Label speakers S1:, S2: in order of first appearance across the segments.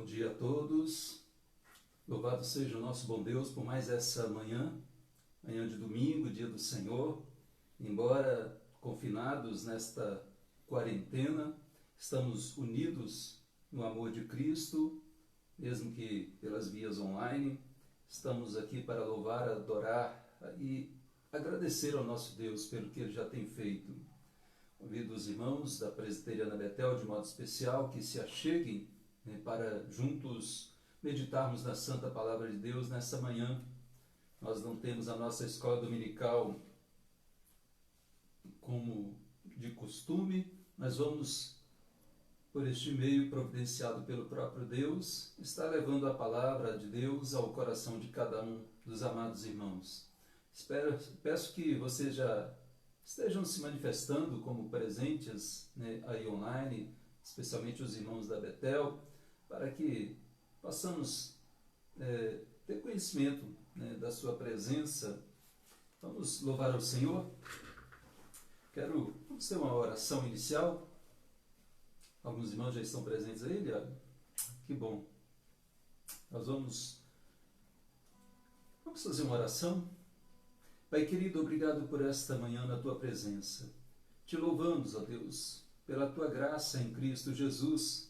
S1: Bom dia a todos, louvado seja o nosso bom Deus por mais essa manhã de domingo, dia do Senhor. Embora confinados nesta quarentena, estamos unidos no amor de Cristo, mesmo que pelas vias online. Estamos aqui para louvar, adorar e agradecer ao nosso Deus pelo que Ele já tem feito. Convido os irmãos da Presbiteriana Betel, de modo especial, que se acheguem para juntos meditarmos na Santa Palavra de Deus nessa manhã. Nós não temos a nossa escola dominical como de costume, mas vamos, por este meio providenciado pelo próprio Deus, estar levando a Palavra de Deus ao coração de cada um dos amados irmãos. Peço que vocês já estejam se manifestando como presentes aí online, especialmente os irmãos da Betel, para que possamos ter conhecimento da sua presença. Vamos louvar ao Senhor. Vamos ter uma oração inicial. Alguns irmãos já estão presentes aí, Liado? Que bom. Nós vamos fazer uma oração. Pai querido, obrigado por esta manhã na Tua presença. Te louvamos, ó Deus, pela Tua graça em Cristo Jesus.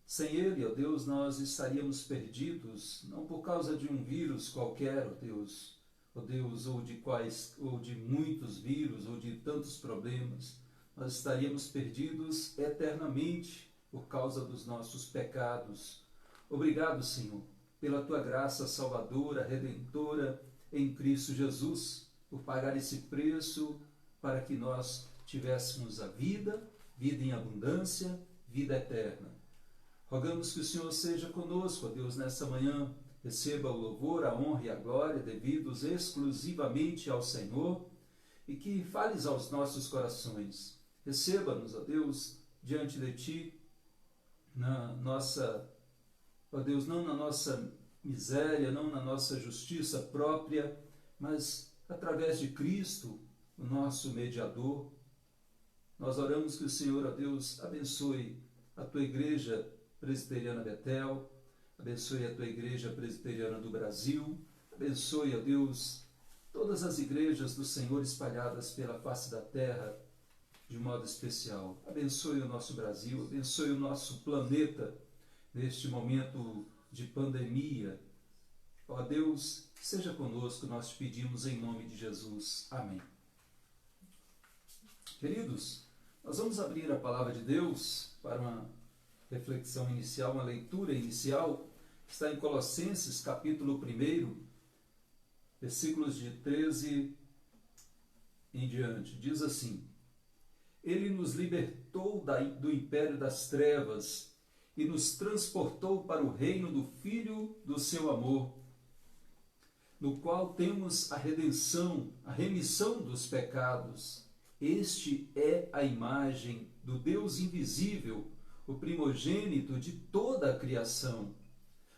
S1: Sem Ele, ó Deus, nós estaríamos perdidos, não por causa de um vírus qualquer, ó Deus, ou de muitos vírus, ou de tantos problemas. Nós estaríamos perdidos eternamente por causa dos nossos pecados. Obrigado, Senhor, pela Tua graça salvadora, redentora em Cristo Jesus, por pagar esse preço para que nós tivéssemos a vida em abundância, vida eterna. Rogamos que o Senhor seja conosco, ó Deus, nessa manhã. Receba o louvor, a honra e a glória devidos exclusivamente ao Senhor e que fales aos nossos corações. Receba-nos, ó Deus, diante de Ti, ó Deus, não na nossa miséria, não na nossa justiça própria, mas através de Cristo, o nosso mediador. Nós oramos que o Senhor, ó Deus, abençoe a Tua Igreja Presbiteriana Betel, abençoe a Tua Igreja Presbiteriana do Brasil, abençoe, ó Deus, todas as igrejas do Senhor espalhadas pela face da terra, de modo especial. Abençoe o nosso Brasil, abençoe o nosso planeta, neste momento de pandemia. Ó Deus, seja conosco, nós te pedimos em nome de Jesus. Amém. Queridos, nós vamos abrir a Palavra de Deus para uma reflexão inicial, uma leitura inicial, está em Colossenses, capítulo 1, versículos de 13 em diante. Diz assim: Ele nos libertou do império das trevas e nos transportou para o reino do Filho do seu amor, no qual temos a redenção, a remissão dos pecados. Este é a imagem do Deus invisível, o primogênito de toda a criação,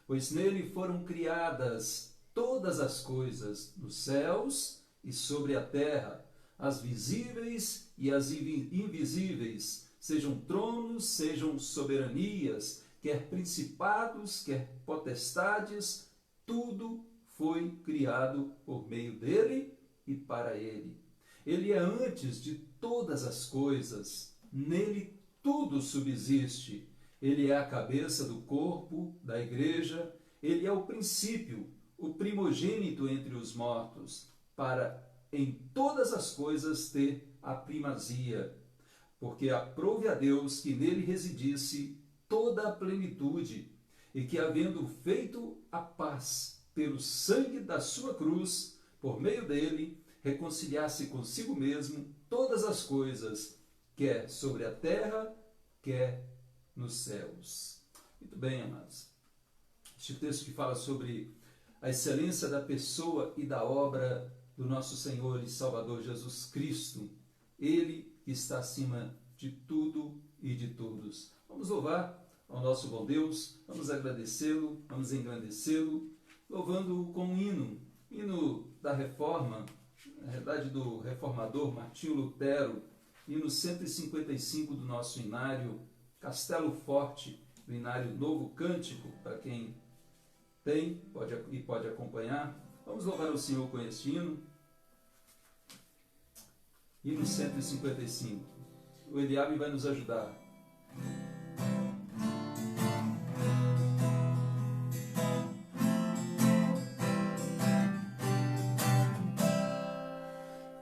S1: pois nele foram criadas todas as coisas, nos céus e sobre a terra, as visíveis e as invisíveis, sejam tronos, sejam soberanias, quer principados, quer potestades, tudo foi criado por meio dele e para ele. Ele é antes de todas as coisas, nele tudo subsiste. Ele é a cabeça do corpo, da igreja. Ele é o princípio, o primogênito entre os mortos, para em todas as coisas ter a primazia. Porque aprove a Deus que nele residisse toda a plenitude, e que, havendo feito a paz pelo sangue da sua cruz, por meio dele, reconciliasse consigo mesmo todas as coisas, quer sobre a terra, quer nos céus. Muito bem, amados. Este texto que fala sobre a excelência da pessoa e da obra do nosso Senhor e Salvador Jesus Cristo. Ele que está acima de tudo e de todos. Vamos louvar ao nosso bom Deus, vamos agradecê-lo, vamos engrandecê-lo, louvando-o com um hino da Reforma, na verdade do reformador Martinho Lutero, hino 155 do nosso inário, Castelo Forte, do Inário Novo Cântico, para quem tem pode acompanhar. Vamos louvar o Senhor com este hino. Hino 155. O Eliabe vai nos ajudar.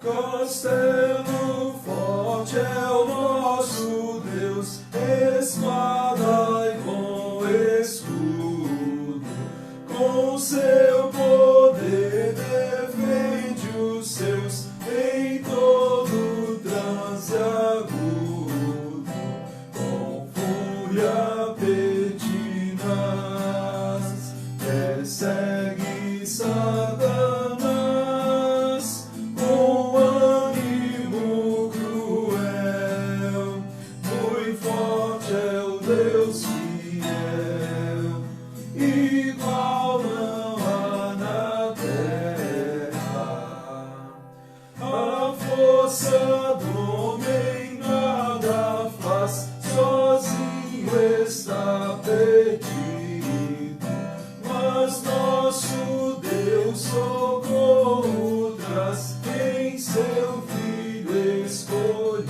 S2: Castelo forte é o nosso Deus, espada e bom escudo, com seu poder defende os seus em todo transe agudo, com fúria pertinaz, persegue Satanás, com ânimo cruel, muito forte é o Deus fiel, igual não há na terra. A força do homem nada faz, sozinho está perdido, mas nosso Deus socorro traz em seu Filho escolhido.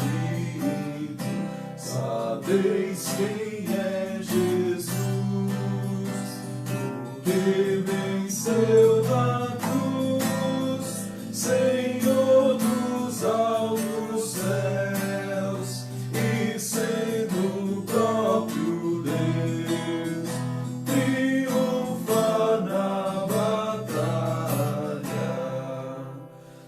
S2: Sabeis quem é Jesus, porque venceu na cruz, Senhor dos altos céus, e sendo o próprio Deus, triunfa na batalha.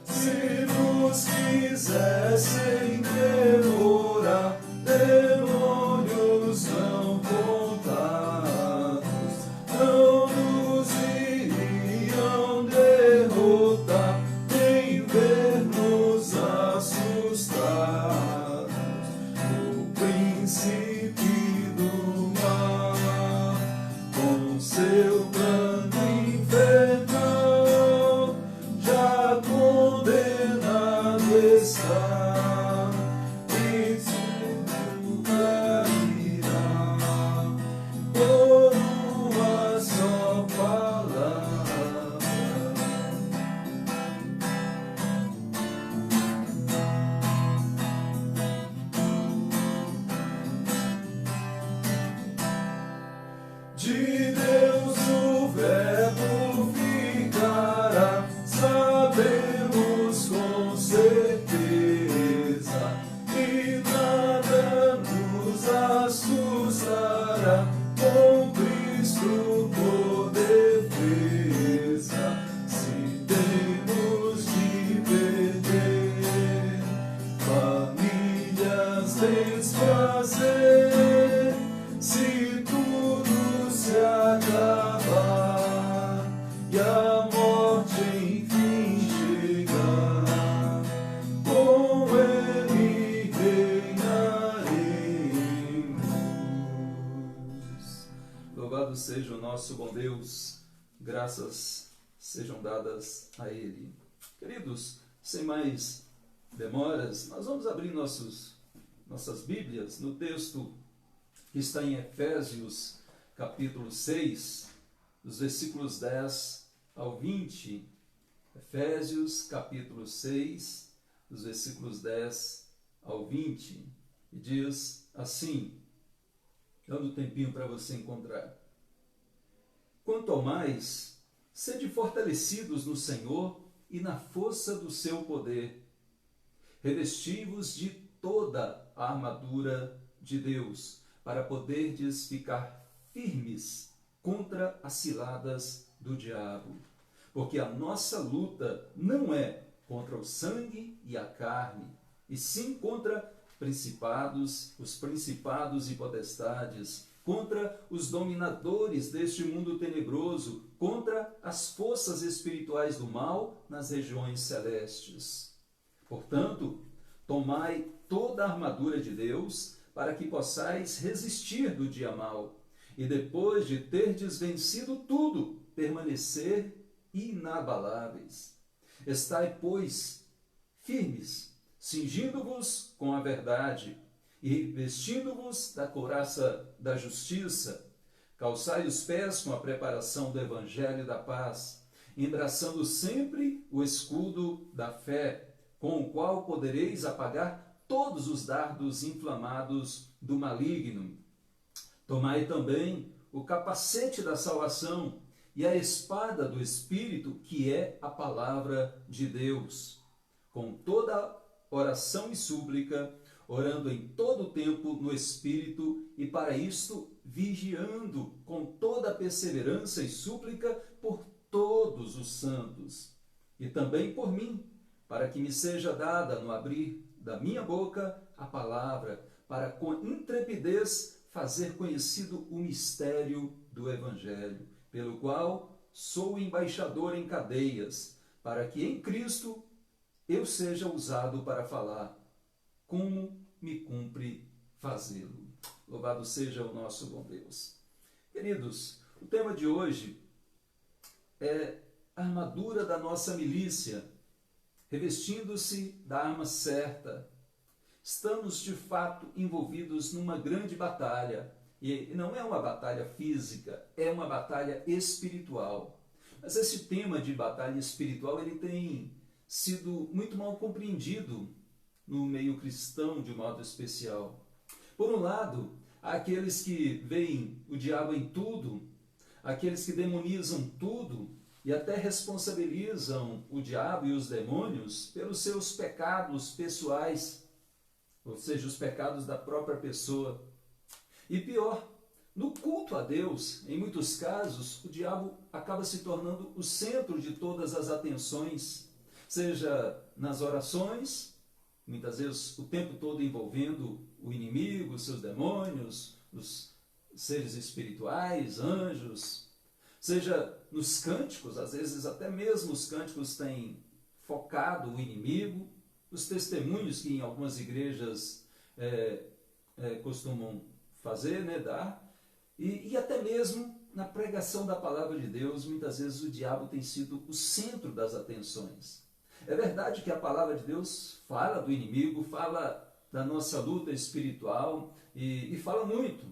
S2: Se nos quisessem devorar, demônios não contados, não nos iriam derrotar, nem ver-nos assustados. O príncipe do mar, com seu plano infernal, já condenado está, e tudo cairá por uma só palavra. De Deus o verbo ficará, sabemos com certeza, e nada nos assustará, com Cristo por defesa. Se temos de perder famílias, desfazer, se tudo se acabar e a morte enfim chegar, com Ele reinaremos.
S1: Louvado seja o nosso bom Deus, graças sejam dadas a Ele. Queridos, sem mais demoras, nós vamos abrir nossas Bíblias no texto que está em Efésios, capítulo 6, dos versículos 10 ao 20. Efésios, capítulo 6, dos versículos 10 ao 20. E diz assim, dando um tempinho para você encontrar. Quanto ao mais, sede fortalecidos no Senhor e na força do seu poder. Revesti-vos de toda a armadura de Deus, para poderdes ficar firmes contra as ciladas do diabo. Porque a nossa luta não é contra o sangue e a carne, e sim contra os principados e potestades, contra os dominadores deste mundo tenebroso, contra as forças espirituais do mal nas regiões celestes. Portanto, tomai toda a armadura de Deus, para que possais resistir do dia mau, e depois de terdes vencido tudo, permanecer inabaláveis. Estai, pois, firmes, cingindo-vos com a verdade, E vestindo-vos da couraça da justiça, calçai os pés com a preparação do evangelho da paz, embraçando sempre o escudo da fé, com o qual podereis apagar todos os dardos inflamados do maligno. Tomai também o capacete da salvação e a espada do Espírito, que é a palavra de Deus, com toda oração e súplica, orando em todo o tempo no Espírito, e para isto vigiando com toda perseverança e súplica por todos os santos, e também por mim, para que me seja dada no abrir da minha boca a palavra, para com intrepidez fazer conhecido o mistério do Evangelho, pelo qual sou embaixador em cadeias, para que em Cristo eu seja usado para falar, como me cumpre fazê-lo. Louvado seja o nosso bom Deus. Queridos, o tema de hoje é a armadura da nossa milícia, revestindo-se da arma certa. Estamos, de fato, envolvidos numa grande batalha. E não é uma batalha física, é uma batalha espiritual. Mas esse tema de batalha espiritual, ele tem sido muito mal compreendido no meio cristão de um modo especial. Por um lado, há aqueles que veem o diabo em tudo, aqueles que demonizam tudo e até responsabilizam o diabo e os demônios pelos seus pecados pessoais, ou seja, os pecados da própria pessoa. E pior, no culto a Deus, em muitos casos, o diabo acaba se tornando o centro de todas as atenções, seja nas orações, muitas vezes o tempo todo envolvendo o inimigo, os seus demônios, os seres espirituais, anjos, seja nos cânticos, às vezes até mesmo os cânticos têm focado o inimigo, os testemunhos que em algumas igrejas costumam fazer, dar, e até mesmo na pregação da palavra de Deus, muitas vezes o diabo tem sido o centro das atenções. É verdade que a palavra de Deus fala do inimigo, fala da nossa luta espiritual e fala muito,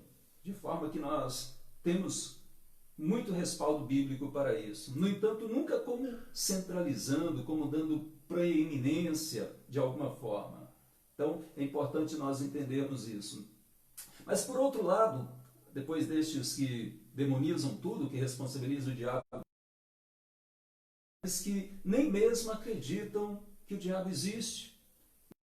S1: de forma que nós temos muito respaldo bíblico para isso. No entanto, nunca como centralizando, como dando preeminência de alguma forma. Então, é importante nós entendermos isso. Mas, por outro lado, depois destes que demonizam tudo, que responsabilizam o diabo, mas que nem mesmo acreditam que o diabo existe,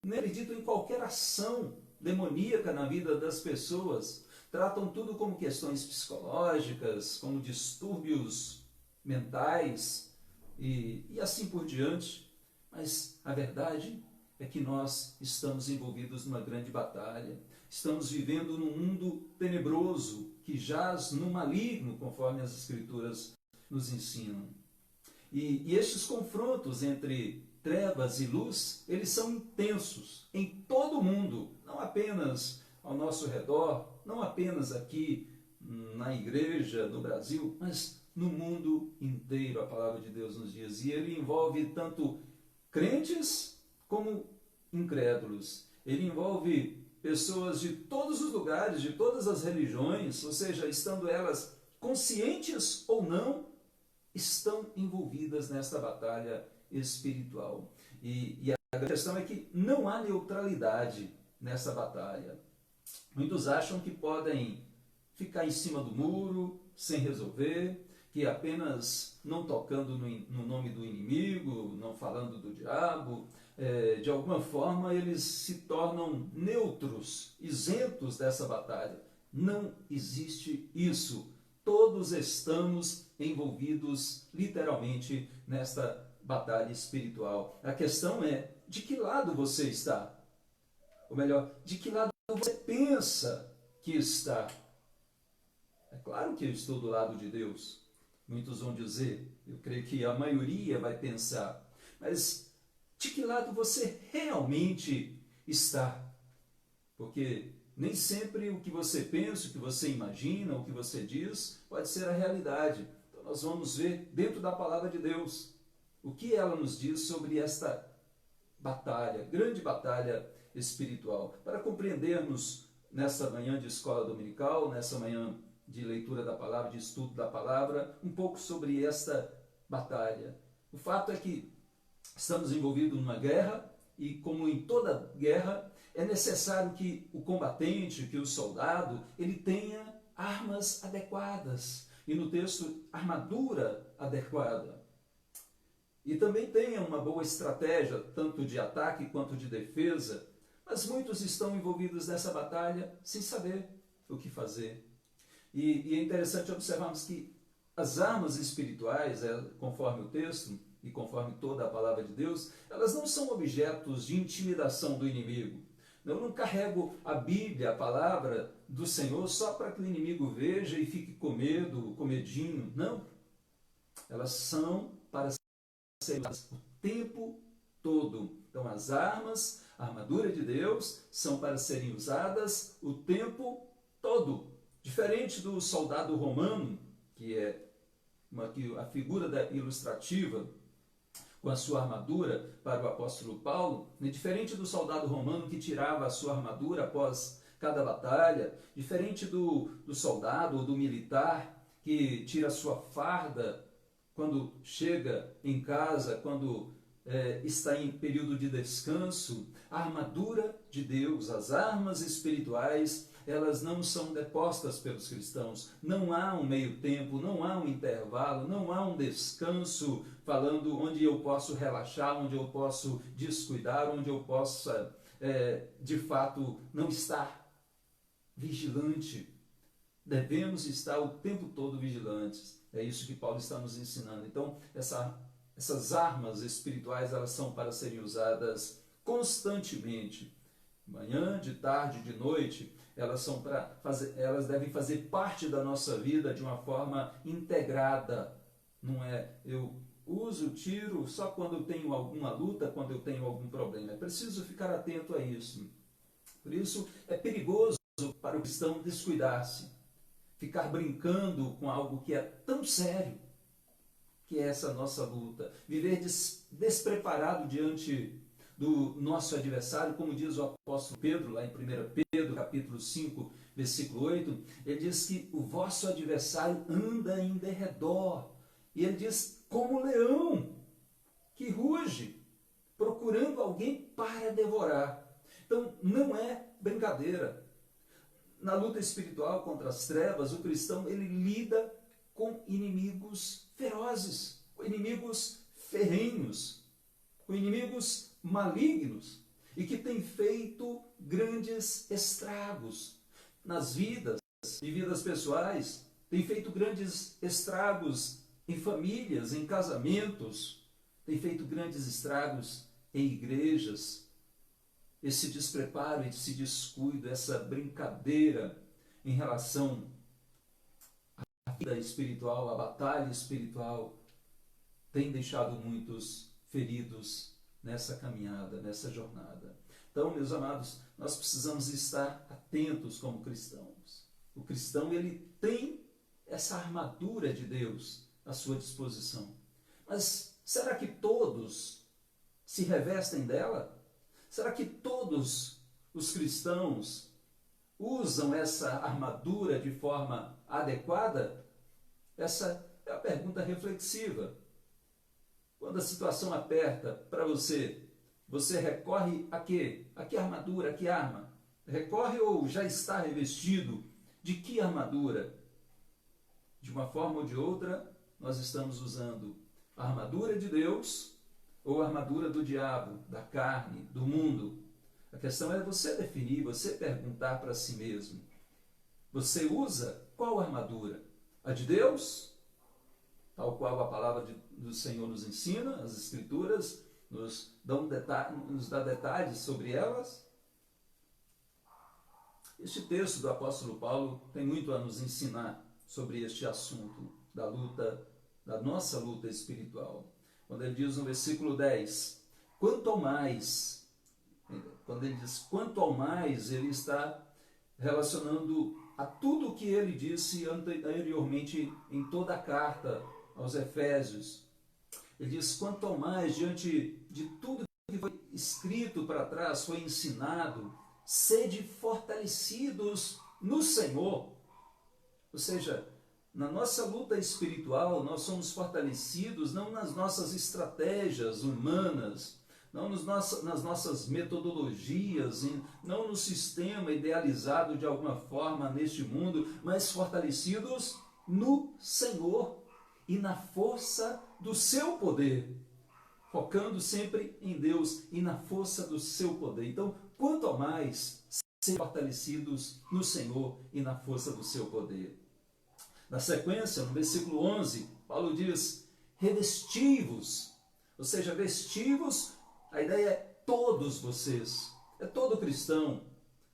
S1: nem acreditam em qualquer ação demoníaca na vida das pessoas, tratam tudo como questões psicológicas, como distúrbios mentais e assim por diante. Mas a verdade é que nós estamos envolvidos numa grande batalha. Estamos vivendo num mundo tenebroso que jaz no maligno, conforme as Escrituras nos ensinam. E estes confrontos entre trevas e luz, eles são intensos em todo o mundo, não apenas ao nosso redor, não apenas aqui na igreja do Brasil, mas no mundo inteiro, a palavra de Deus nos diz. E ele envolve tanto crentes como incrédulos. Ele envolve pessoas de todos os lugares, de todas as religiões, ou seja, estando elas conscientes ou não, estão envolvidas nesta batalha espiritual. E a questão é que não há neutralidade nessa batalha. Muitos acham que podem ficar em cima do muro, sem resolver, que apenas não tocando no nome do inimigo, não falando do diabo, de alguma forma eles se tornam neutros, isentos dessa batalha. Não existe isso. Todos estamos envolvidos literalmente nesta batalha espiritual. A questão é, de que lado você está? Ou melhor, de que lado você pensa que está? É claro que eu estou do lado de Deus. Muitos vão dizer, eu creio que a maioria vai pensar, mas de que lado você realmente está? Porque nem sempre o que você pensa, o que você imagina, o que você diz, pode ser a realidade. Então nós vamos ver dentro da palavra de Deus o que ela nos diz sobre esta batalha, grande batalha espiritual. Para compreendermos nessa manhã de escola dominical, nessa manhã de leitura da palavra, de estudo da palavra, um pouco sobre esta batalha. O fato é que estamos envolvidos numa guerra e, como em toda guerra, é necessário que o combatente, que o soldado, ele tenha armas adequadas. E no texto, armadura adequada. E também tenha uma boa estratégia, tanto de ataque quanto de defesa. Mas muitos estão envolvidos nessa batalha sem saber o que fazer. E é interessante observarmos que as armas espirituais, conforme o texto e conforme toda a palavra de Deus, elas não são objetos de intimidação do inimigo. Eu não carrego a Bíblia, a palavra do Senhor, só para que o inimigo veja e fique com medo, com medinho. Não. Elas são para ser usadas o tempo todo. Então as armas, a armadura de Deus, são para serem usadas o tempo todo. Diferente do soldado romano, que é a figura ilustrativa com a sua armadura para o apóstolo Paulo, diferente do soldado romano que tirava a sua armadura após cada batalha, diferente do soldado ou do militar que tira a sua farda quando chega em casa, quando está em período de descanso, a armadura de Deus, as armas espirituais, elas não são depostas pelos cristãos. Não há um meio tempo, não há um intervalo, não há um descanso falando onde eu posso relaxar, onde eu posso descuidar, onde eu possa, de fato, não estar vigilante. Devemos estar o tempo todo vigilantes. É isso que Paulo está nos ensinando. Então, essas armas espirituais, elas são para serem usadas constantemente. De manhã, de tarde, de noite, elas devem fazer parte da nossa vida de uma forma integrada. Não é eu uso, tiro só quando eu tenho alguma luta, quando eu tenho algum problema. É preciso ficar atento a isso. Por isso, é perigoso para o cristão descuidar-se, ficar brincando com algo que é tão sério, que é essa nossa luta. Viver despreparado diante do nosso adversário, como diz o apóstolo Pedro, lá em 1 Pedro, capítulo 5, versículo 8, ele diz que o vosso adversário anda em derredor. E ele diz, como leão, que ruge, procurando alguém para devorar. Então, não é brincadeira. Na luta espiritual contra as trevas, o cristão ele lida com inimigos ferozes, com inimigos ferrenhos, com inimigos malignos e que têm feito grandes estragos nas vidas, em vidas pessoais, têm feito grandes estragos em famílias, em casamentos, têm feito grandes estragos em igrejas. Esse despreparo, esse descuido, essa brincadeira em relação à vida espiritual, à batalha espiritual, tem deixado muitos feridos nessa caminhada, nessa jornada. Então, meus amados, nós precisamos estar atentos como cristãos. O cristão, ele tem essa armadura de Deus à sua disposição. Mas será que todos se revestem dela? Será que todos os cristãos usam essa armadura de forma adequada? Essa é a pergunta reflexiva. Quando a situação aperta para você, você recorre a quê? A que armadura, a que arma? Recorre ou já está revestido de que armadura? De uma forma ou de outra, nós estamos usando a armadura de Deus ou a armadura do diabo, da carne, do mundo. A questão é você definir, você perguntar para si mesmo. Você usa qual armadura? A de Deus? Tal qual a palavra do Senhor nos ensina, as Escrituras nos dá detalhes sobre elas. Este texto do apóstolo Paulo tem muito a nos ensinar sobre este assunto da luta, da nossa luta espiritual. Quando ele diz no versículo 10, quanto ao mais, quando ele diz quanto ao mais, ele está relacionando a tudo o que ele disse anteriormente em toda a carta aos Efésios. Ele diz, quanto ao mais, diante de tudo que foi escrito para trás, foi ensinado, sede fortalecidos no Senhor. Ou seja, na nossa luta espiritual, nós somos fortalecidos não nas nossas estratégias humanas, não nas nossas metodologias, não no sistema idealizado de alguma forma neste mundo, mas fortalecidos no Senhor e na força do seu poder, focando sempre em Deus e na força do seu poder. Então, quanto ao mais, ser fortalecidos no Senhor e na força do seu poder. Na sequência, no versículo 11, Paulo diz, revesti-vos, ou seja, vestivos, a ideia é todos vocês, é todo cristão.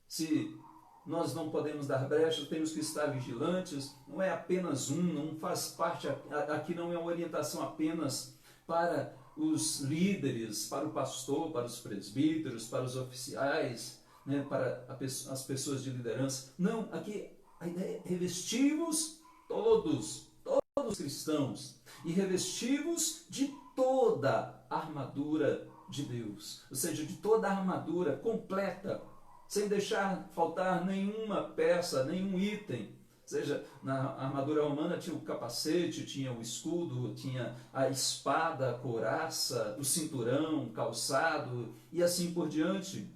S1: Se nós não podemos dar brecha, temos que estar vigilantes, não é apenas um, não faz parte, aqui não é uma orientação apenas para os líderes, para o pastor, para os presbíteros, para os oficiais, né, para as pessoas de liderança. Não, aqui a ideia é revesti-vos todos os cristãos, e revesti-vos de toda a armadura de Deus, ou seja, de toda a armadura completa, sem deixar faltar nenhuma peça, nenhum item. Ou seja, na armadura romana tinha o capacete, tinha o escudo, tinha a espada, a couraça, o cinturão, o calçado e assim por diante.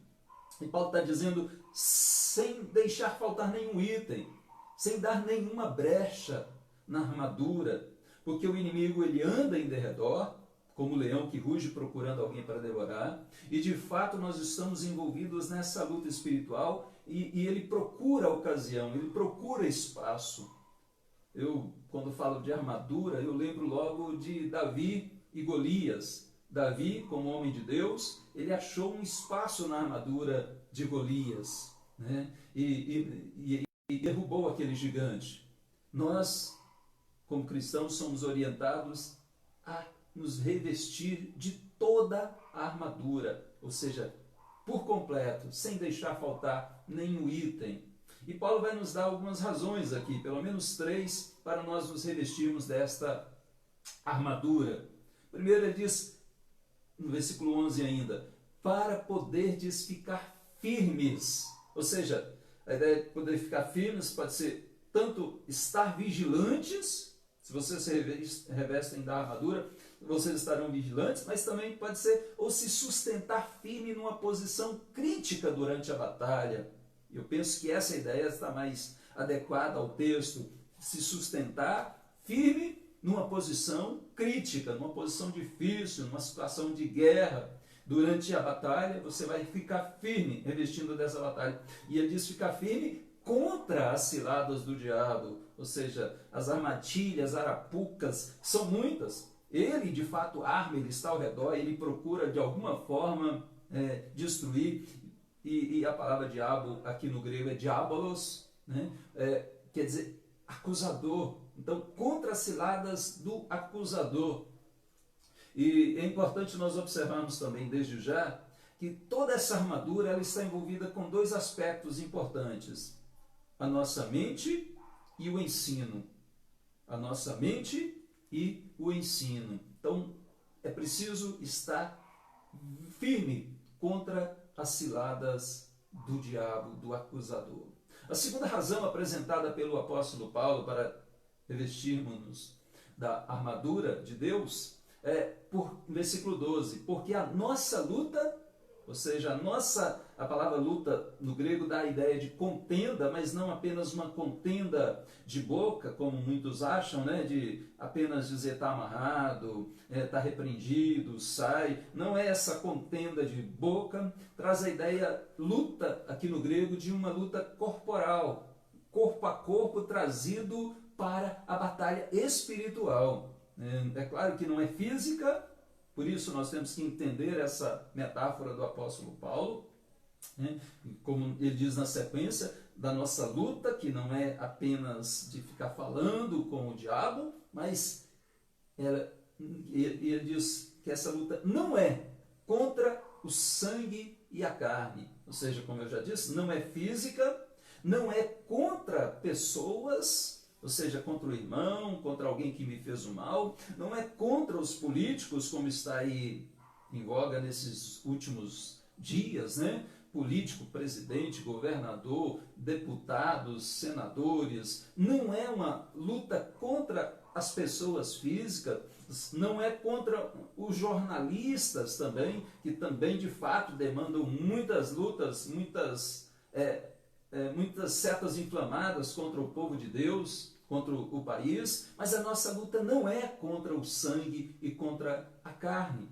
S1: E Paulo está dizendo, sem deixar faltar nenhum item, sem dar nenhuma brecha na armadura, porque o inimigo ele anda em derredor, como o leão que ruge procurando alguém para devorar, e de fato nós estamos envolvidos nessa luta espiritual e ele procura a ocasião, ele procura espaço. Eu, quando falo de armadura, eu lembro logo de Davi e Golias. Davi, como homem de Deus, ele achou um espaço na armadura de Golias, né? E derrubou aquele gigante. Nós, como cristãos, somos orientados a nos revestir de toda a armadura, ou seja, por completo, sem deixar faltar nenhum item. E Paulo vai nos dar algumas razões aqui, pelo menos 3, para nós nos revestirmos desta armadura. Primeiro ele diz, no versículo 11 ainda, para poderdes ficar firmes. Ou seja, a ideia de poder ficar firmes pode ser tanto estar vigilantes, se vocês se revestem da armadura, vocês estarão vigilantes, mas também pode ser ou se sustentar firme numa posição crítica durante a batalha. Eu penso que essa ideia está mais adequada ao texto, se sustentar firme numa posição crítica, numa posição difícil, numa situação de guerra. Durante a batalha, você vai ficar firme, revestindo dessa batalha. E ele diz ficar firme contra as ciladas do diabo, ou seja, as armadilhas, arapucas, são muitas. Ele, de fato, arma, ele está ao redor, ele procura, de alguma forma, destruir. E a palavra diabo, aqui no grego, é diabolos, né? Quer dizer, acusador. Então, contra as ciladas do acusador. E é importante nós observarmos também, desde já, que toda essa armadura ela está envolvida com 2 aspectos importantes. A nossa mente e o ensino. A nossa mente e o ensino. Então, é preciso estar firme contra as ciladas do diabo, do acusador. A segunda razão apresentada pelo apóstolo Paulo para revestirmos-nos da armadura de Deus é, versículo 12, porque a nossa luta, ou seja, a palavra luta no grego dá a ideia de contenda, mas não apenas uma contenda de boca, como muitos acham, né, de apenas dizer está amarrado, está repreendido, sai. Não é essa contenda de boca, traz a ideia, luta aqui no grego, de uma luta corporal, corpo a corpo trazido para a batalha espiritual. É claro que não é física, por isso nós temos que entender essa metáfora do apóstolo Paulo, né? Como ele diz na sequência, da nossa luta, que não é apenas de ficar falando com o diabo, mas ele diz que essa luta não é contra o sangue e a carne, ou seja, como eu já disse, não é física, não é contra pessoas, ou seja, contra o irmão, contra alguém que me fez o mal, não é contra os políticos, como está aí em voga nesses últimos dias, né? Político, presidente, governador, deputados, senadores. Não é uma luta contra as pessoas físicas, não é contra os jornalistas também, que também de fato demandam muitas lutas, muitas setas inflamadas contra o povo de Deus, contra o país, mas a nossa luta não é contra o sangue e contra a carne.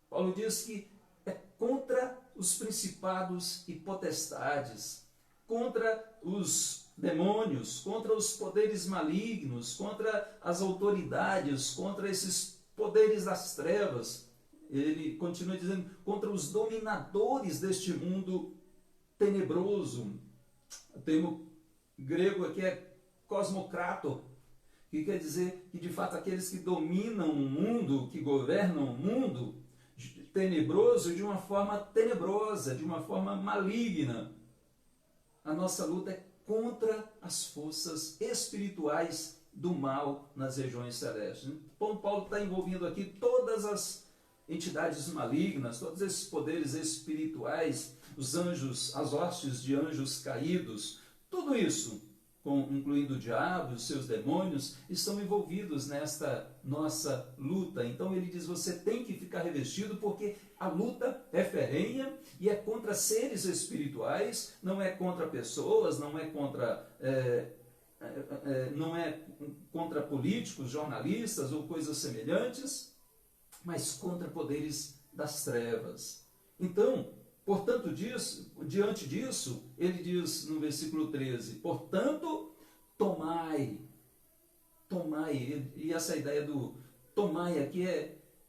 S1: Paulo diz que é contra os principados e potestades, contra os demônios, contra os poderes malignos, contra as autoridades, contra esses poderes das trevas. Ele continua dizendo, contra os dominadores deste mundo tenebroso. O termo grego aqui é cosmocrator, que quer dizer que de fato aqueles que dominam o mundo, que governam o mundo tenebroso de uma forma tenebrosa, de uma forma maligna. A nossa luta é contra as forças espirituais do mal nas regiões celestes. Então, Paulo está envolvendo aqui todas as entidades malignas, todos esses poderes espirituais, os anjos, as hostes de anjos caídos, tudo isso, incluindo o diabo e os seus demônios, estão envolvidos nesta nossa luta. Então ele diz, você tem que ficar revestido, porque a luta é ferrenha e é contra seres espirituais, não é contra pessoas, não é contra políticos, jornalistas ou coisas semelhantes, mas contra poderes das trevas. Então, portanto, diante disso, ele diz no versículo 13, portanto, tomai, e essa ideia do tomai aqui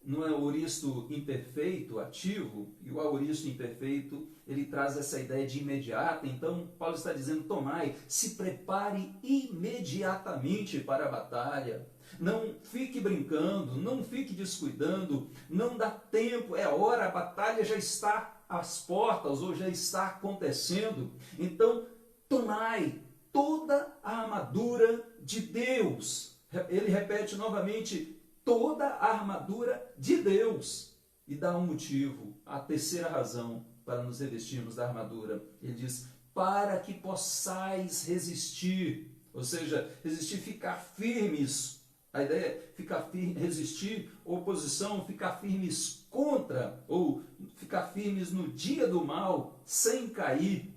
S1: não é ouriço imperfeito, ativo, e o auriço imperfeito, ele traz essa ideia de imediata. Então, Paulo está dizendo, tomai, se prepare imediatamente para a batalha. Não fique brincando, não fique descuidando, não dá tempo, é hora, a batalha já está às portas, ou já está acontecendo. Então, tomai toda a armadura de Deus. Ele repete novamente, toda a armadura de Deus. E dá um motivo, a terceira razão para nos revestirmos da armadura. Ele diz, para que possais resistir. Ou seja, resistir, ficar firmes. A ideia é ficar firme, resistir, oposição, ficar firmes contra, ou ficar firmes no dia do mal, sem cair,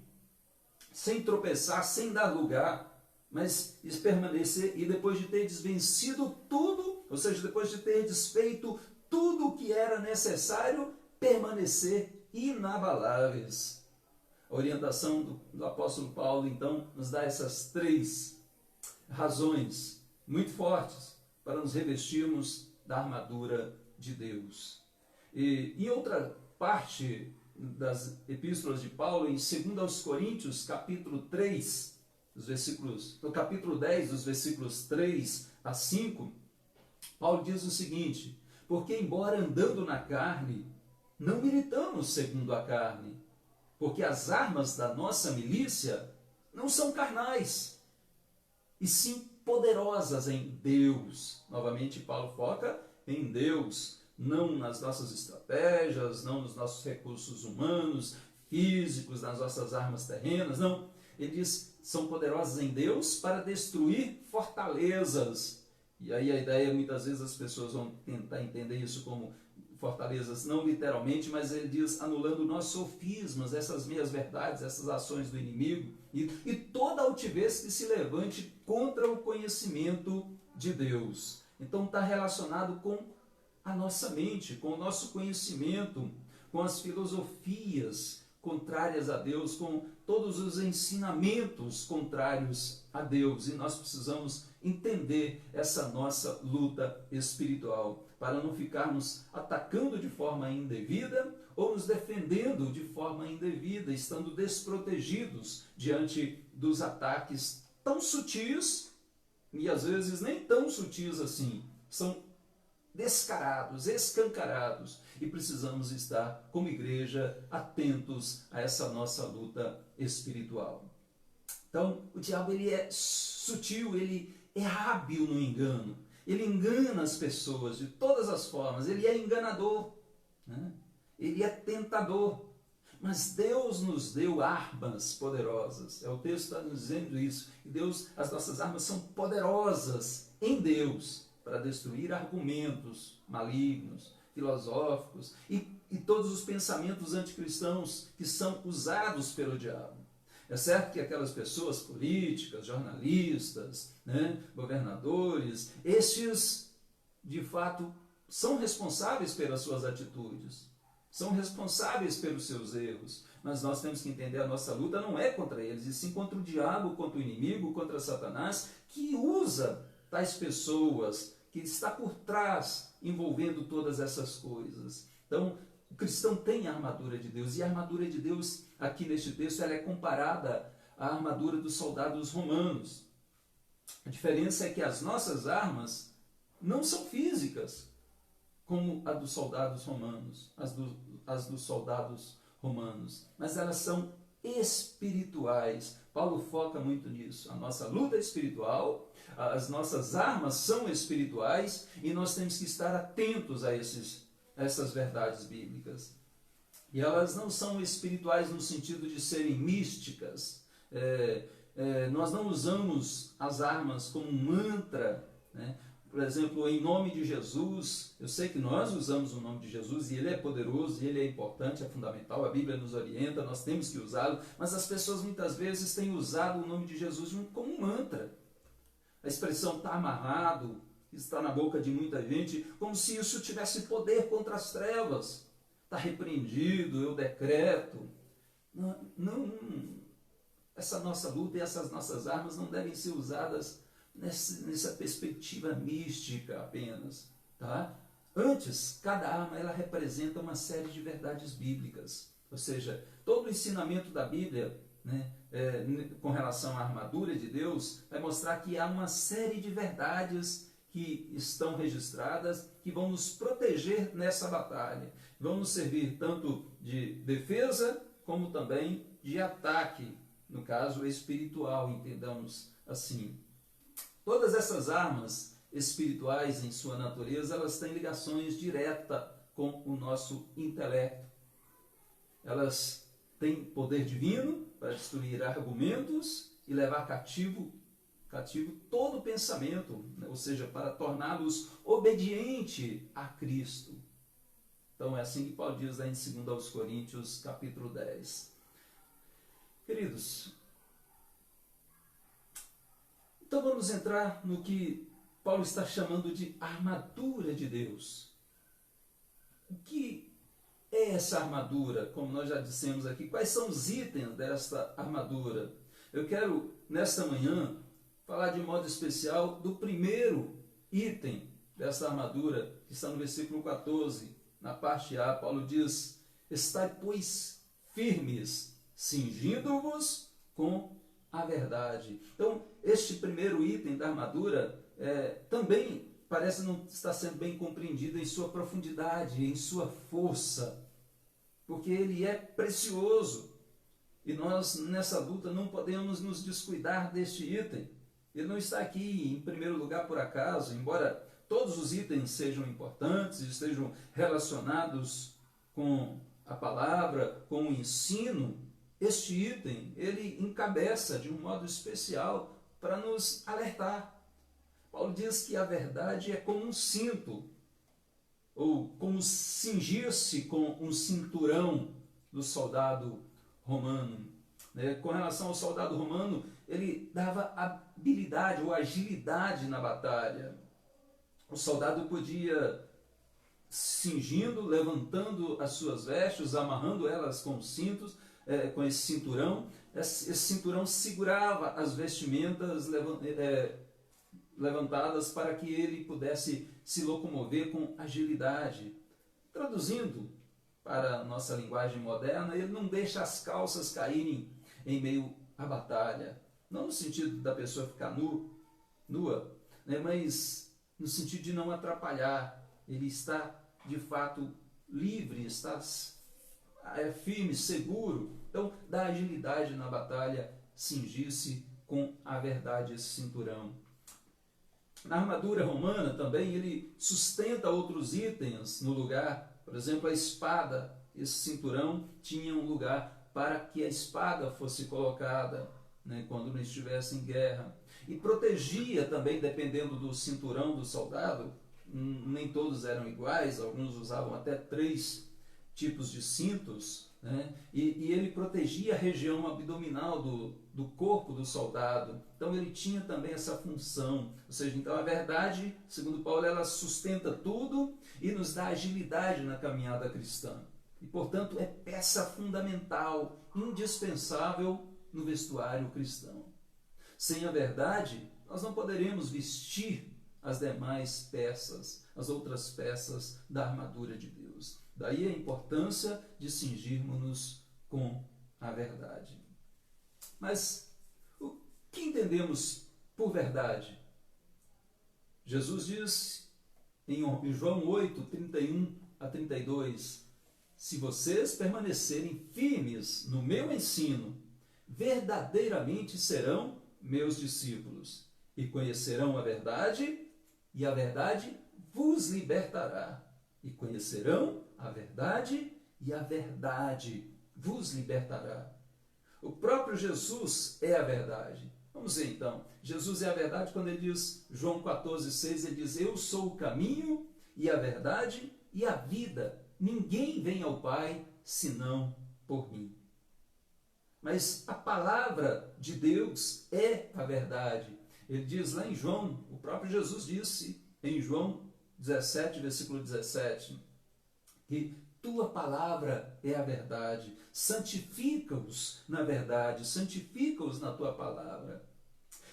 S1: sem tropeçar, sem dar lugar, mas permanecer, e depois de ter desvencido tudo, ou seja, depois de ter desfeito tudo o que era necessário, permanecer inabaláveis. A orientação do apóstolo Paulo, então, nos dá essas três razões muito fortes para nos revestirmos da armadura de Deus. E em outra parte das epístolas de Paulo, em 2 Coríntios, capítulo 3, no capítulo 10, dos versículos 3 a 5, Paulo diz o seguinte, porque embora andando na carne, não militamos segundo a carne, porque as armas da nossa milícia não são carnais, e sim poderosas em Deus. Novamente, Paulo foca em Deus, não nas nossas estratégias, não nos nossos recursos humanos, físicos, nas nossas armas terrenas, não. Ele diz, são poderosas em Deus para destruir fortalezas. E aí a ideia, muitas vezes as pessoas vão tentar entender isso como fortalezas, não literalmente, mas ele diz, anulando nossos sofismas, essas meias verdades, essas ações do inimigo, e toda altivez que se levante contra o conhecimento de Deus. Então está relacionado com a nossa mente, com o nosso conhecimento, com as filosofias contrárias a Deus, com todos os ensinamentos contrários a Deus. E nós precisamos entender essa nossa luta espiritual, para não ficarmos atacando de forma indevida ou nos defendendo de forma indevida, estando desprotegidos diante dos ataques tão sutis e às vezes nem tão sutis assim. São descarados, escancarados, e precisamos estar, como igreja, atentos a essa nossa luta espiritual. Então, o diabo ele é sutil, ele é hábil no engano, ele engana as pessoas de todas as formas, ele é enganador, né? ele é tentador. Mas Deus nos deu armas poderosas. O texto está nos dizendo isso. E Deus, as nossas armas são poderosas em Deus para destruir argumentos malignos, filosóficos e todos os pensamentos anticristãos que são usados pelo diabo. É certo que aquelas pessoas políticas, jornalistas, governadores, estes, de fato, são responsáveis pelas suas atitudes. São responsáveis pelos seus erros, mas nós temos que entender a nossa luta não é contra eles, e sim contra o diabo, contra o inimigo, contra Satanás, que usa tais pessoas, que está por trás, envolvendo todas essas coisas. Então, o cristão tem a armadura de Deus, e a armadura de Deus, aqui neste texto, ela é comparada à armadura dos soldados romanos. A diferença é que as nossas armas não são físicas, como a dos soldados romanos, as dos soldados romanos, mas elas são espirituais. Paulo foca muito nisso. A nossa luta é espiritual, as nossas armas são espirituais e nós temos que estar atentos a essas verdades bíblicas. E elas não são espirituais no sentido de serem místicas. Nós não usamos as armas como um mantra, Por exemplo, em nome de Jesus, eu sei que nós usamos o nome de Jesus e ele é poderoso, ele é importante, é fundamental, a Bíblia nos orienta, nós temos que usá-lo, mas as pessoas muitas vezes têm usado o nome de Jesus como um mantra. A expressão está amarrado, está na boca de muita gente, como se isso tivesse poder contra as trevas. Está repreendido, eu decreto. Não, essa nossa luta e essas nossas armas não devem ser usadas nessa perspectiva mística apenas, tá? Antes, cada arma ela representa uma série de verdades bíblicas, ou seja, todo o ensinamento da Bíblia, com relação à armadura de Deus, vai mostrar que há uma série de verdades que estão registradas, que vão nos proteger nessa batalha, vão nos servir tanto de defesa, como também de ataque, no caso espiritual, entendamos assim. Todas essas armas espirituais em sua natureza, elas têm ligações diretas com o nosso intelecto. Elas têm poder divino para destruir argumentos e levar cativo todo pensamento, ou seja, para torná-los obediente a Cristo. Então é assim que Paulo diz lá em 2 Coríntios, capítulo 10. Queridos, então vamos entrar no que Paulo está chamando de armadura de Deus. O que é essa armadura? Como nós já dissemos aqui, quais são os itens desta armadura? Eu quero, nesta manhã, falar de modo especial do primeiro item dessa armadura, que está no versículo 14, na parte A. Paulo diz: estai, pois, firmes, cingindo-vos com a verdade. Então, este primeiro item da armadura também parece não estar sendo bem compreendido em sua profundidade, em sua força, porque ele é precioso. E nós, nessa luta, não podemos nos descuidar deste item. Ele não está aqui em primeiro lugar por acaso, embora todos os itens sejam importantes, estejam relacionados com a palavra, com o ensino. Este item, ele encabeça de um modo especial para nos alertar. Paulo diz que a verdade é como um cinto, ou como cingir-se com um cinturão do soldado romano. Com relação ao soldado romano, ele dava habilidade ou agilidade na batalha. O soldado podia, cingindo, levantando as suas vestes, amarrando elas com cintos, com esse cinturão segurava as vestimentas levantadas para que ele pudesse se locomover com agilidade. Traduzindo para a nossa linguagem moderna, ele não deixa as calças caírem em meio à batalha. Não no sentido da pessoa ficar nua, mas no sentido de não atrapalhar. Ele está, de fato, livre, está firme, seguro. Então, dá agilidade na batalha, cingir-se com a verdade, esse cinturão. Na armadura romana também, ele sustenta outros itens no lugar. Por exemplo, a espada esse cinturão tinha um lugar para que a espada fosse colocada, né, quando não estivesse em guerra. E protegia também, dependendo do cinturão do soldado, nem todos eram iguais, alguns usavam até 3 tipos de cintos, né? E ele protegia a região abdominal do corpo do soldado. Então ele tinha também essa função. Ou seja, então a verdade, segundo Paulo, ela sustenta tudo e nos dá agilidade na caminhada cristã. E, portanto, é peça fundamental, indispensável no vestuário cristão. Sem a verdade, nós não poderemos vestir as demais peças, as outras peças da armadura de Deus. Daí a importância de cingirmos-nos com a verdade. Mas o que entendemos por verdade? Jesus diz em João 8, 31 a 32, se vocês permanecerem firmes no meu ensino, verdadeiramente serão meus discípulos, e conhecerão a verdade, e a verdade vos libertará. E conhecerão a verdade, e a verdade vos libertará. O próprio Jesus é a verdade. Vamos ver então. Jesus é a verdade quando ele diz, João 14,6, ele diz, eu sou o caminho, e a verdade, e a vida. Ninguém vem ao Pai, senão por mim. Mas a palavra de Deus é a verdade. Ele diz lá em João, o próprio Jesus disse em João 17, versículo 17, que tua palavra é a verdade. Santifica-os na verdade, santifica-os na tua palavra.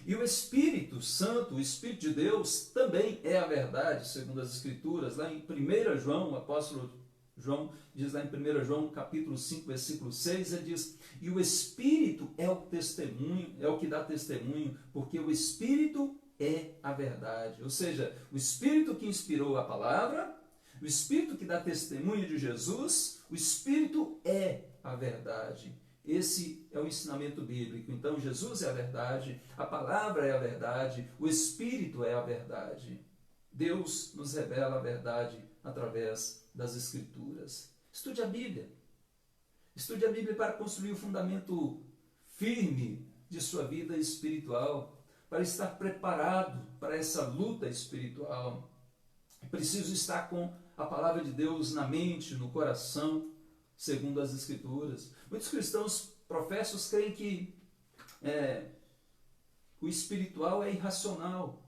S1: E o Espírito Santo, o Espírito de Deus, também é a verdade, segundo as Escrituras. Lá em 1 João, o apóstolo João diz lá em 1 João capítulo 5, versículo 6, ele diz, e o Espírito é o testemunho, é o que dá testemunho, porque o Espírito é a verdade. Ou seja, o Espírito que inspirou a palavra, o Espírito que dá testemunho de Jesus, o Espírito é a verdade. Esse é o ensinamento bíblico. Então Jesus é a verdade, a palavra é a verdade, o Espírito é a verdade. Deus nos revela a verdade através das Escrituras. Estude a Bíblia. Estude a Bíblia para construir o fundamento firme de sua vida espiritual, para estar preparado para essa luta espiritual. É preciso estar com a palavra de Deus na mente, no coração, segundo as Escrituras. Muitos cristãos professos creem que o espiritual é irracional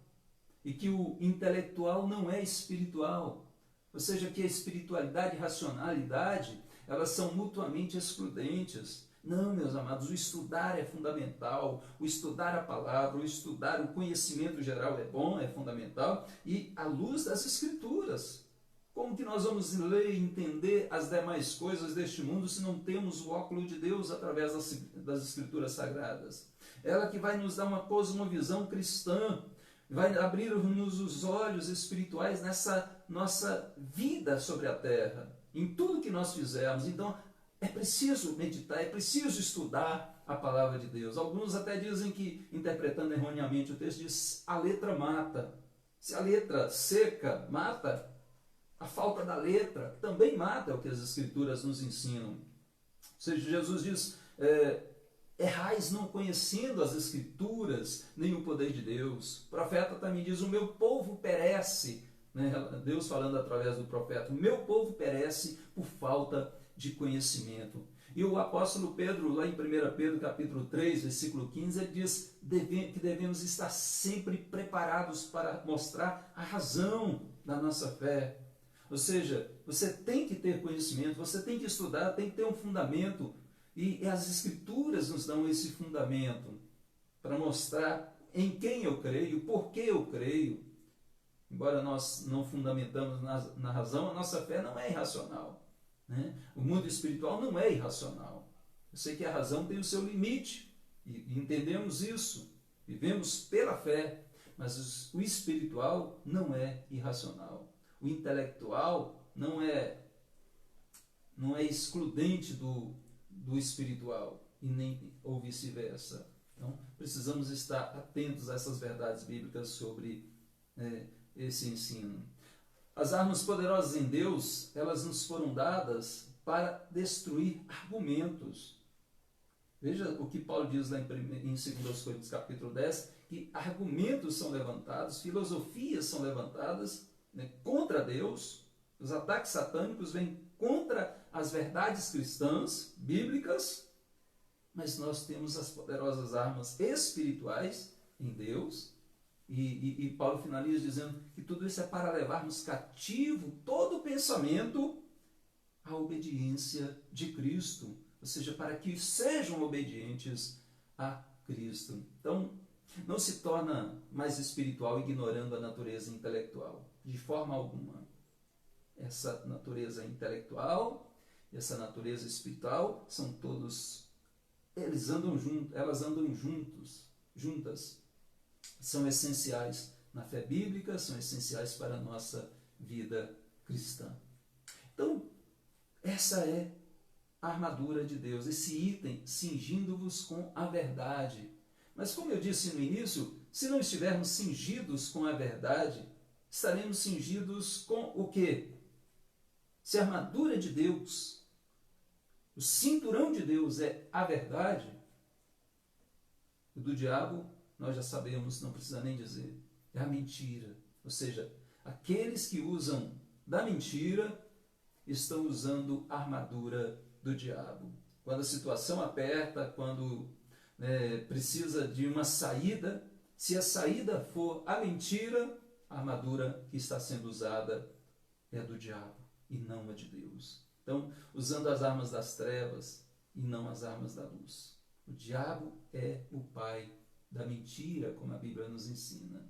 S1: e que o intelectual não é espiritual. Ou seja, que a espiritualidade e a racionalidade, elas são mutuamente excludentes. Não, meus amados, o estudar é fundamental, o estudar a palavra, o estudar o conhecimento geral é bom, é fundamental, e à luz das Escrituras. Como que nós vamos ler e entender as demais coisas deste mundo se não temos o óculo de Deus através das Escrituras Sagradas? Ela que vai nos dar uma cosmovisão cristã, vai abrir-nos os olhos espirituais nessa nossa vida sobre a terra, em tudo que nós fizermos. Então, é preciso meditar, é preciso estudar a palavra de Deus. Alguns até dizem que, interpretando erroneamente o texto, diz a letra mata. Se a letra seca mata, a falta da letra também mata, é o que as Escrituras nos ensinam. Ou seja, Jesus diz, errais não conhecendo as Escrituras, nem o poder de Deus. O profeta também diz, o meu povo perece, né? Deus falando através do profeta, o meu povo perece por falta de conhecimento. E o apóstolo Pedro, lá em 1 Pedro capítulo 3, versículo 15, ele diz que devemos estar sempre preparados para mostrar a razão da nossa fé. Ou seja, você tem que ter conhecimento, você tem que estudar, tem que ter um fundamento. E as Escrituras nos dão esse fundamento para mostrar em quem eu creio, por que eu creio. Embora nós não fundamentamos na razão, a nossa fé não é irracional, né? O mundo espiritual não é irracional. Eu sei que a razão tem o seu limite, e entendemos isso, vivemos pela fé, mas o espiritual não é irracional. O intelectual não é excludente do espiritual, e nem ou vice-versa. Então, precisamos estar atentos a essas verdades bíblicas sobre esse ensino. As armas poderosas em Deus, elas nos foram dadas para destruir argumentos. Veja o que Paulo diz lá em 2 Coríntios capítulo 10, que argumentos são levantados, filosofias são levantadas, né, contra Deus. Os ataques satânicos vêm contra as verdades cristãs, bíblicas, mas nós temos as poderosas armas espirituais em Deus. E Paulo finaliza dizendo que tudo isso é para levarmos cativo todo o pensamento à obediência de Cristo, ou seja, para que sejam obedientes a Cristo. Então, não se torna mais espiritual ignorando a natureza intelectual, de forma alguma. Essa natureza intelectual e essa natureza espiritual são todos, elas andam juntas. São essenciais na fé bíblica, são essenciais para a nossa vida cristã. Então, essa é a armadura de Deus, esse item, cingindo-vos com a verdade. Mas como eu disse no início, se não estivermos cingidos com a verdade, estaremos cingidos com o quê? Se a armadura de Deus, o cinturão de Deus é a verdade, o do diabo, nós já sabemos, não precisa nem dizer, é a mentira. Ou seja, aqueles que usam da mentira estão usando a armadura do diabo. Quando a situação aperta, quando precisa de uma saída, se a saída for a mentira, a armadura que está sendo usada é do diabo e não a de Deus. Então, usando as armas das trevas e não as armas da luz. O diabo é o pai da mentira, como a Bíblia nos ensina.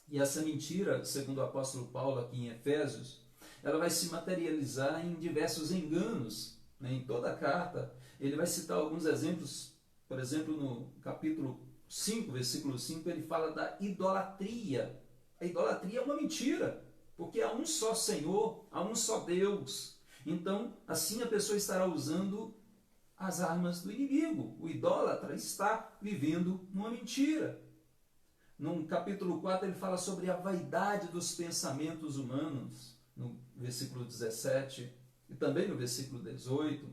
S1: E essa mentira, segundo o apóstolo Paulo aqui em Efésios, ela vai se materializar em diversos enganos, né? Em toda a carta. Ele vai citar alguns exemplos, por exemplo, no capítulo 5, versículo 5, ele fala da idolatria. A idolatria é uma mentira, porque há um só Senhor, há um só Deus. Então, assim a pessoa estará usando as armas do inimigo. O idólatra está vivendo uma mentira. No capítulo 4 ele fala sobre a vaidade dos pensamentos humanos, no versículo 17 e também no versículo 18.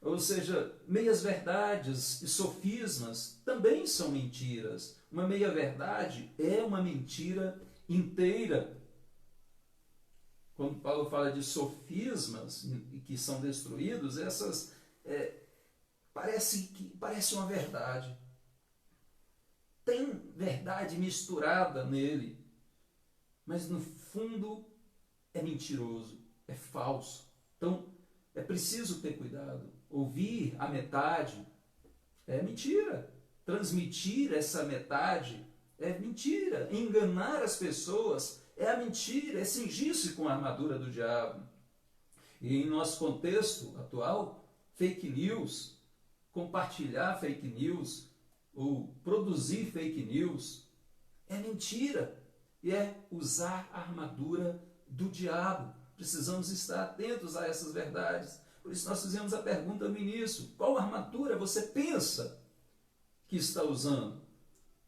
S1: Ou seja, meias-verdades e sofismas também são mentiras. Uma meia-verdade é uma mentira inteira. Quando Paulo fala de sofismas que são destruídos, essas parece uma verdade. Tem verdade misturada nele, mas no fundo é mentiroso, é falso. Então é preciso ter cuidado. Ouvir a metade é mentira. Transmitir essa metade é mentira. Enganar as pessoas é a mentira, é cingir-se com a armadura do diabo. E em nosso contexto atual, fake news, compartilhar fake news ou produzir fake news é mentira e é usar a armadura do diabo. Precisamos estar atentos a essas verdades. Por isso nós fizemos a pergunta no início: qual armadura você pensa que está usando?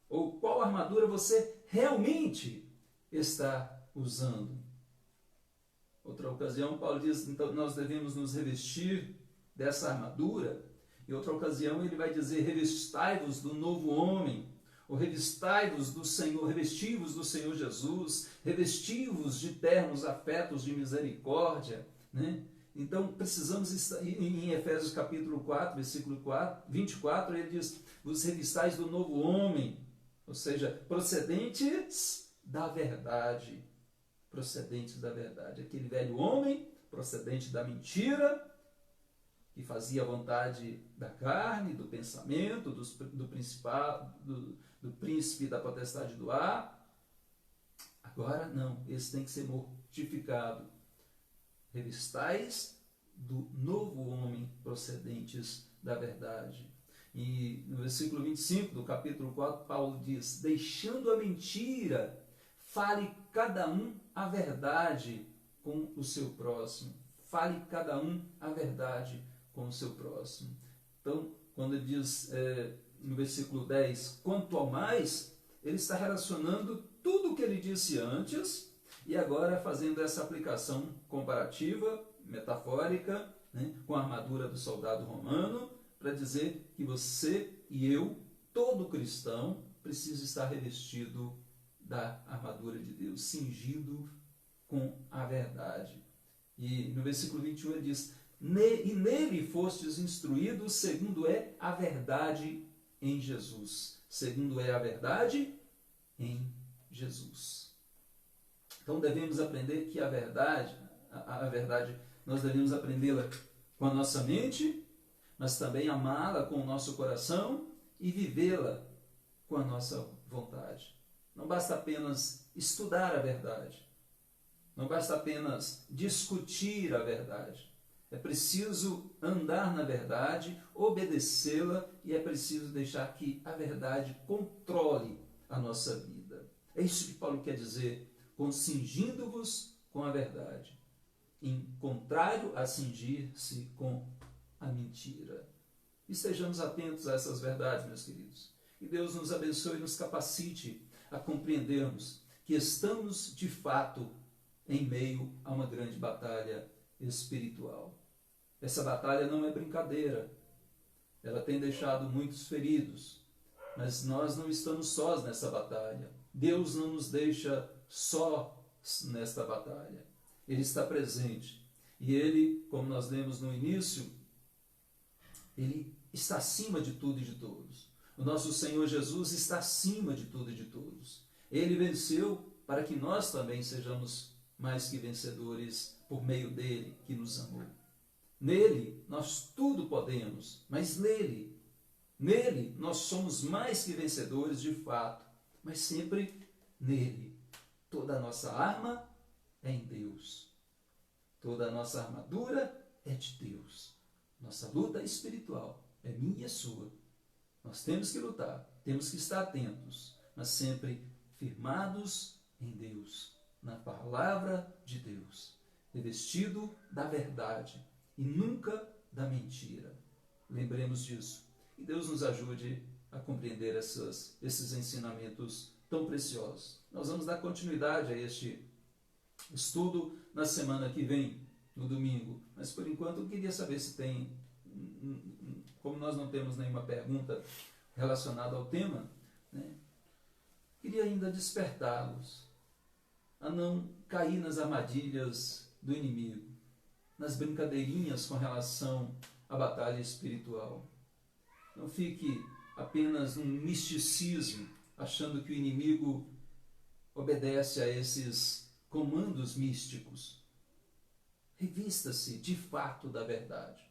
S1: Ou qual armadura você realmente está usando? Outra ocasião, Paulo diz, então nós devemos nos revestir dessa armadura. Em outra ocasião, ele vai dizer, revestai-vos do novo homem, ou revestai-vos do Senhor, revesti-vos do Senhor Jesus, revesti-vos de ternos afetos de misericórdia, né? Então, precisamos estar, em Efésios capítulo 4, versículo 24, ele diz, vos revistais do novo homem, ou seja, procedentes da verdade, aquele velho homem, procedente da mentira, que fazia a vontade da carne, do pensamento, do príncipe da potestade do ar. Agora não, esse tem que ser mortificado. Revistais do novo homem, procedentes da verdade. E no versículo 25 do capítulo 4, Paulo diz, deixando a mentira, fale cada um a verdade com o seu próximo. Fale cada um a verdade com o seu próximo. Então, quando ele diz no versículo 10, quanto ao mais, ele está relacionando tudo o que ele disse antes e agora fazendo essa aplicação comparativa, metafórica, né, com a armadura do soldado romano, para dizer que você e eu, todo cristão, precisa estar revestido da armadura de Deus, cingido com a verdade. E no versículo 21 ele diz: e nele fostes instruídos, segundo é a verdade em Jesus. Segundo é a verdade em Jesus. Então devemos aprender que a verdade nós devemos aprendê-la com a nossa mente, mas também amá-la com o nosso coração e vivê-la com a nossa vontade. Não basta apenas estudar a verdade. Não basta apenas discutir a verdade. É preciso andar na verdade, obedecê-la, e é preciso deixar que a verdade controle a nossa vida. É isso que Paulo quer dizer com cingindo-vos com a verdade, em contrário a cingir-se com a mentira. Estejamos atentos a essas verdades, meus queridos. Que Deus nos abençoe e nos capacite a compreendermos que estamos, de fato, em meio a uma grande batalha espiritual. Essa batalha não é brincadeira. Ela tem deixado muitos feridos, mas nós não estamos sós nessa batalha. Deus não nos deixa só nesta batalha. Ele está presente. E Ele, como nós lemos no início, Ele está acima de tudo e de todos. O nosso Senhor Jesus está acima de tudo e de todos. Ele venceu para que nós também sejamos mais que vencedores por meio dele que nos amou. Nele nós tudo podemos, mas nele nós somos mais que vencedores de fato, mas sempre nele. Toda a nossa arma é em Deus. Toda a nossa armadura é de Deus. Nossa luta espiritual é minha e é sua. Nós temos que lutar, temos que estar atentos, mas sempre firmados em Deus, na palavra de Deus, revestido da verdade e nunca da mentira. Lembremos disso. E Deus nos ajude a compreender esses ensinamentos tão preciosos. Nós vamos dar continuidade a este estudo na semana que vem, no domingo. Mas por enquanto eu queria saber se tem, como nós não temos nenhuma pergunta relacionada ao tema, né, queria ainda despertá-los a não cair nas armadilhas do inimigo, nas brincadeirinhas com relação à batalha espiritual. Não fique apenas num misticismo, achando que o inimigo obedece a esses comandos místicos. Revista-se de fato da verdade.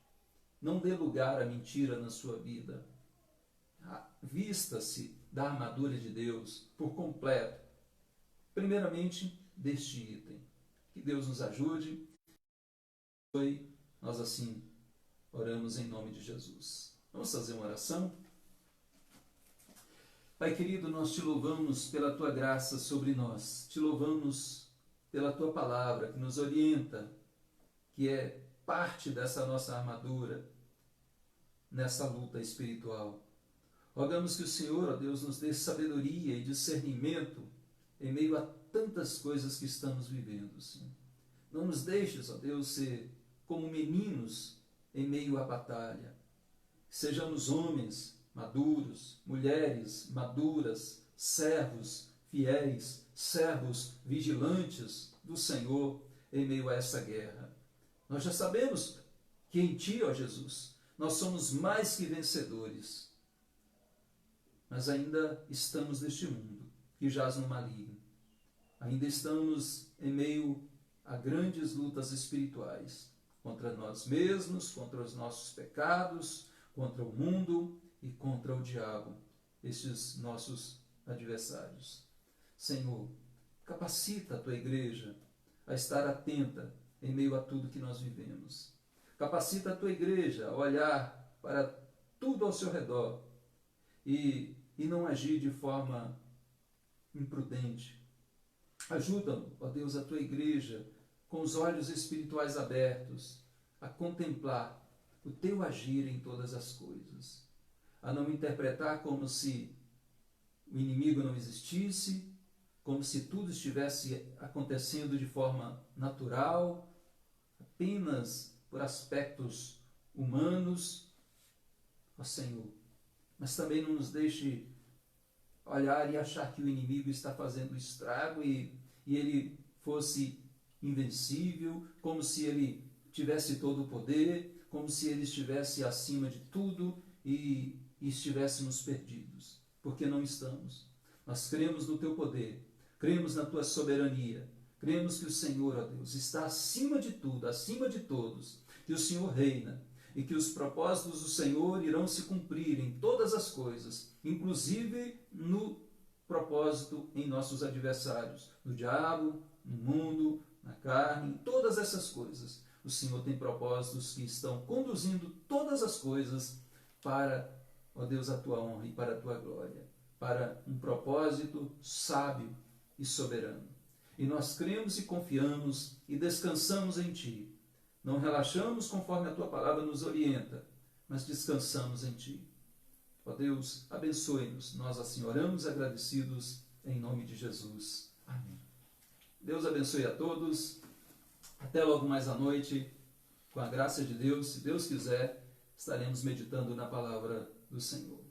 S1: Não dê lugar à mentira na sua vida. Vista-se da armadura de Deus por completo. Primeiramente, deste item. Que Deus nos ajude. Nós assim oramos em nome de Jesus. Vamos fazer uma oração? Pai querido, nós te louvamos pela tua graça sobre nós. Te louvamos pela tua palavra que nos orienta, que é parte dessa nossa armadura nessa luta espiritual. Rogamos que o Senhor, ó Deus, nos dê sabedoria e discernimento em meio a tantas coisas que estamos vivendo, Senhor. Não nos deixes, ó Deus, ser como meninos em meio à batalha. Sejamos homens maduros, mulheres maduras, servos fiéis, servos vigilantes do Senhor em meio a essa guerra. Nós já sabemos que em Ti, ó Jesus, nós somos mais que vencedores, mas ainda estamos neste mundo que jaz no maligno. Ainda estamos em meio a grandes lutas espirituais, contra nós mesmos, contra os nossos pecados, contra o mundo e contra o diabo, estes nossos adversários. Senhor, capacita a Tua igreja a estar atenta em meio a tudo que nós vivemos. Capacita a Tua igreja a olhar para tudo ao seu redor e não agir de forma imprudente. Ajuda, ó Deus, a Tua igreja com os olhos espirituais abertos a contemplar o Teu agir em todas as coisas, a não interpretar como se o inimigo não existisse, como se tudo estivesse acontecendo de forma natural, apenas por aspectos humanos, ó Senhor, mas também não nos deixe olhar e achar que o inimigo está fazendo estrago e ele fosse invencível, como se ele tivesse todo o poder, como se ele estivesse acima de tudo e estivéssemos perdidos, porque não estamos. Nós cremos no teu poder, cremos na tua soberania, cremos que o Senhor, ó Deus, está acima de tudo, acima de todos, que o Senhor reina e que os propósitos do Senhor irão se cumprir em todas as coisas, inclusive no propósito em nossos adversários, no diabo, no mundo, na carne, em todas essas coisas. O Senhor tem propósitos que estão conduzindo todas as coisas para, ó Deus, a tua honra e para a tua glória, para um propósito sábio e soberano. E nós cremos e confiamos e descansamos em Ti. Não relaxamos conforme a Tua palavra nos orienta, mas descansamos em Ti. Ó Deus, abençoe-nos. Nós assim oramos agradecidos em nome de Jesus. Amém. Deus abençoe a todos. Até logo mais à noite. Com a graça de Deus, se Deus quiser, estaremos meditando na palavra do Senhor.